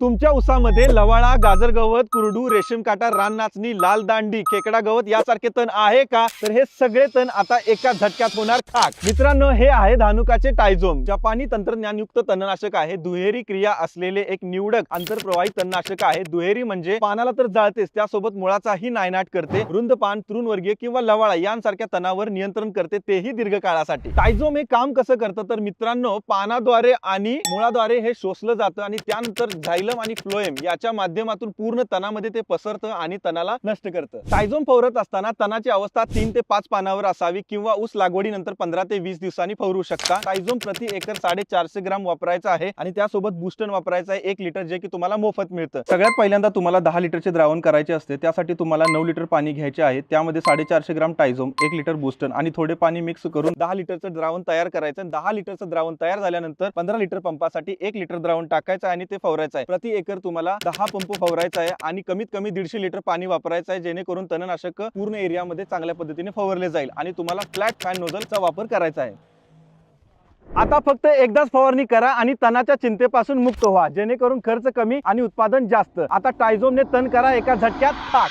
तुमच्या उसामध्ये लवाळा, गाजर गवत, कुरडू, रेशीम काटा, रान नाचणी, लाल दांडी, खेकडा गवत यासारखे तण आहे का? तर हे सगळे तण आता एका झटक्यात होणार खाक. मित्रांनो, हे आहे धानुकाचे टायझोम. जपानी तंत्रज्ञानयुक्त तणनाशक आहे. दुहेरी क्रिया असलेले एक निवडक आंतरप्रवाही तणनाशक आहे. दुहेरी म्हणजे पानाला तर जाळतेच, त्यासोबत मुळाचाही नायनाट करते. रुंद पान, तृणवर्गीय किंवा लवाळा यांसारख्या तणावर नियंत्रण करते, तेही दीर्घकाळासाठी. टायझोम हे काम कसं करतं तर मित्रांनो, पानाद्वारे आणि मुळाद्वारे हे शोषलं जातं आणि त्यानंतर झायलम आणि फ्लोएम याच्या माध्यमातून पूर्ण तणामध्ये ते पसरतं आणि तणाला नष्ट करतं. टायझोम फवारत असताना तणाची अवस्था 3 ते 5 पानावर असावी किंवा ऊस लागवडीनंतर 15 ते 20 दिवसांनी फवारू शकता. टायझोम प्रति एकर 450 ग्राम वापरायचा आहे आणि त्यासोबत बूस्टन वापरायचं आहे 1 लिटर, जे की तुम्हाला मोफत मिळतं. सगळ्यात पहिल्यांदा तुम्हाला 10 लिटरचे द्रावण करायचे असते. त्यासाठी तुम्हाला 9 लिटर पाणी घ्यायचे आहे. त्यामध्ये 450 ग्राम टायझोम, 1 लिटर बूस्टन आणि थोडे पाणी मिक्स करून 10 लिटरचं द्रावण तयार करायचं. 10 लिटरचं द्रावण तयार झाल्यानंतर 15 लिटर पंपासाठी 1 लिटर द्रावण टाकायचं आणि ते फवारायचं आहे. प्रति एकर तुम्हाला 10 पंप फवारायचा आहे आणि कमीत कमी 150 लिटर पाणी वापरायचं आहे, जेणेकरून तणनाशक पूर्ण एरियामध्ये चांगल्या पद्धतीने फवारले जाईल आणि तुम्हाला फ्लॅट फॅन नोझलचा वापर करायचा आहे. आता फक्त एकदाच फवारणी करा आणि तणाच्या चिंतेपासून मुक्त व्हा, जेणेकरून खर्च कमी आणि उत्पादन जास्त. आता टायझोमने तण करा एका झटक्यात खाक.